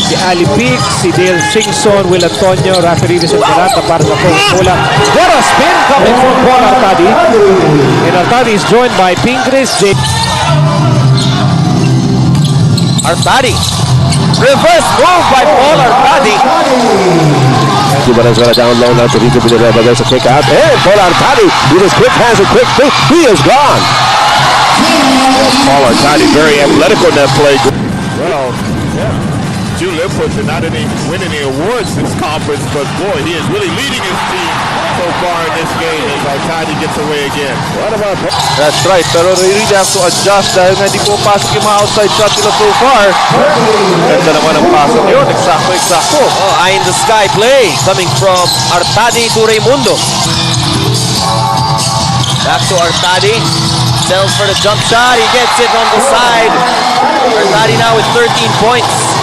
si Ali Pic, si Dale Singson, Will Antonio, Rafi Rivas and Garata para sa Coca-Cola. What a spin coming from Paul Artadi. And Artadi is joined by Pingris, Artadi. Reverse move by Paul Artadi. Valenzuela down low now to Rico Villarreal. There's a kick out. And Paul Artadi with his quick hands and quick feet. He is gone. Paul Artadi very athletic on that play. Well, yeah. Two Liverpools are not win any awards this conference, but boy, he is really leading his team so far in this game as Artadi gets away again. What about That's right, pero they really have to adjust dahil nga di po pasok yung mga outside shot nila so far. Ganda naman ang pasok yun, eksakto. Oh, eye in the sky play coming from Artadi to Raimundo. Back to Artadi. Sells for the jump shot. He gets it on the side. Artadi now with 13 points.